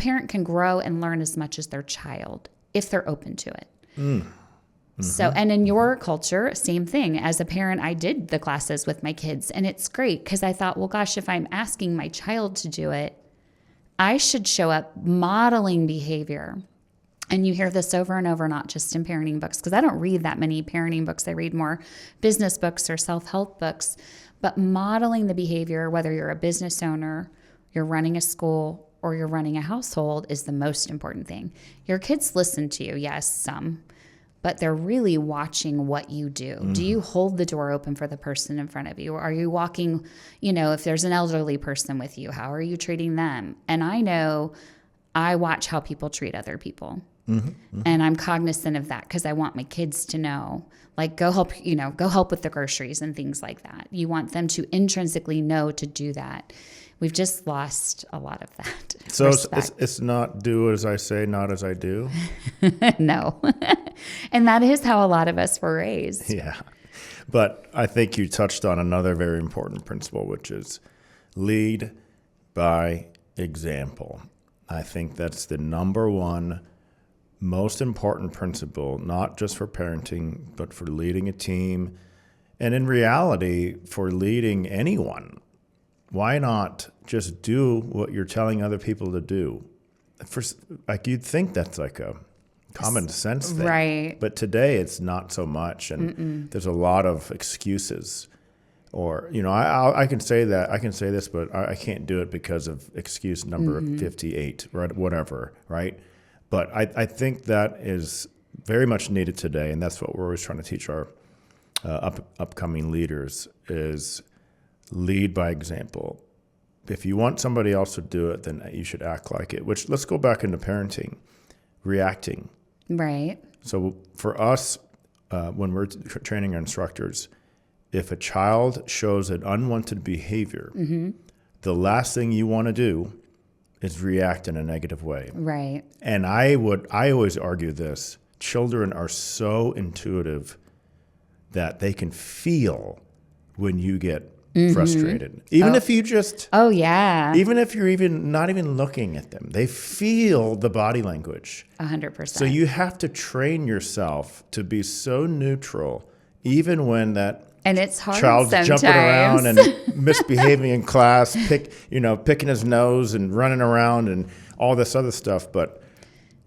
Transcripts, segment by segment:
parent can grow and learn as much as their child if they're open to it. So, and in your culture, same thing. As a parent, I did the classes with my kids, and it's great because I thought, well, gosh, if I'm asking my child to do it, I should show up modeling behavior. And you hear this over and over, not just in parenting books, because I don't read that many parenting books. I read more business books or self-help books. But modeling the behavior, whether you're a business owner, you're running a school, or you're running a household, is the most important thing. Your kids listen to you, yes, some, but they're really watching what you do. Do you hold the door open for the person in front of you? Are you walking, if there's an elderly person with you, how are you treating them? And I know I watch how people treat other people. And I'm cognizant of that because I want my kids to know, like, go help with the groceries and things like that. You want them to intrinsically know to do that. We've just lost a lot of that. So it's not do as I say, not as I do? No. And that is how a lot of us were raised. Yeah. But I think you touched on another very important principle, which is lead by example. I think that's the number one most important principle, not just for parenting, but for leading a team. And in reality, for leading anyone. Why not just do what you're telling other people to do? You'd think that's like a common sense thing. Right. But today it's not so much. And there's a lot of excuses. Or, I can say that, I can say this, but I can't do it because of excuse number 58, right? Whatever, right? But I think that is very much needed today. And that's what we're always trying to teach our upcoming leaders is lead by example. If you want somebody else to do it, then you should act like it, which let's go back into parenting, reacting. Right. So for us, when we're training our instructors, if a child shows an unwanted behavior, the last thing you want to do is react in a negative way. Right. And I always argue this. Children are so intuitive that they can feel when you get frustrated. Even if you just... Oh, yeah. Even if you're not even looking at them, they feel the body language. 100%. So you have to train yourself to be so neutral, even when that and it's hard child's sometimes. Jumping around and misbehaving in class, picking his nose and running around and all this other stuff. But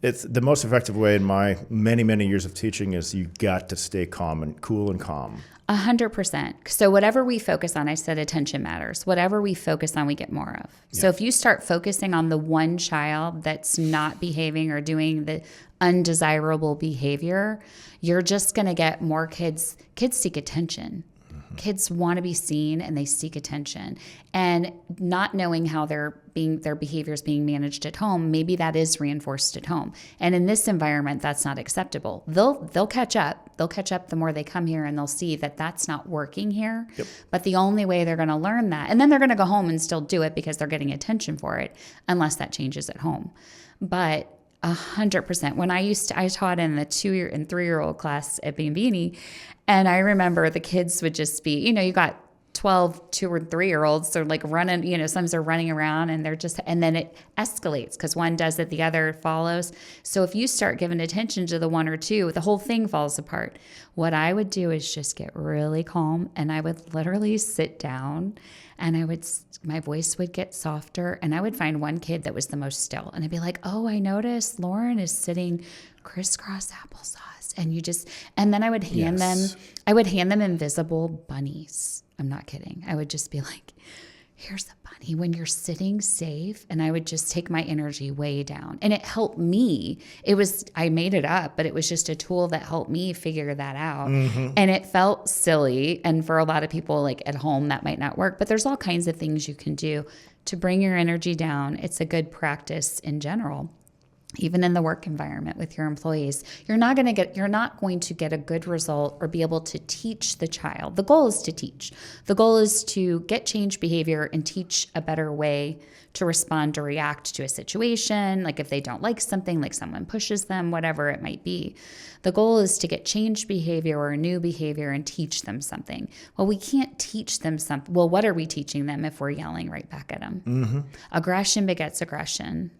it's the most effective way in my many, many years of teaching is you got to stay calm and cool and calm. 100%. So whatever we focus on, I said attention matters. Whatever we focus on, we get more of. Yeah. So if you start focusing on the one child that's not behaving or doing the undesirable behavior, you're just going to get more kids. Kids seek attention. Kids want to be seen and they seek attention. And not knowing how their behavior is being managed at home, maybe that is reinforced at home. And in this environment, that's not acceptable. They'll catch up. They'll catch up the more they come here and they'll see that that's not working here. Yep. But the only way they're going to learn that, and then they're going to go home and still do it because they're getting attention for it, unless that changes at home. But 100%. When I taught in the 2 and 3-year-old class at Bambini, and I remember the kids would just be, you got 12, 2 or 3-year-olds. They're like running, sometimes they're running around and and then it escalates because one does it, the other follows. So if you start giving attention to the 1 or 2, the whole thing falls apart. What I would do is just get really calm and I would literally sit down and my voice would get softer and I would find one kid that was the most still. And I'd be like, oh, I noticed Lauren is sitting crisscross applesauce. And then I would hand them invisible bunnies. I'm not kidding. I would just be like, here's a bunny when you're sitting safe. And I would just take my energy way down. And it helped me. I made it up, but it was just a tool that helped me figure that out. Mm-hmm. And it felt silly. And for a lot of people like at home, that might not work, but there's all kinds of things you can do to bring your energy down. It's a good practice in general. Even in the work environment with your employees, you're not going to get a good result or be able to teach the child. The goal is to teach. The goal is to get change behavior and teach a better way to respond or react to a situation. Like if they don't like something, like someone pushes them, whatever it might be. The goal is to get change behavior or a new behavior and teach them something. Well, we can't teach them something. Well, what are we teaching them if we're yelling right back at them? Mm-hmm. Aggression begets aggression.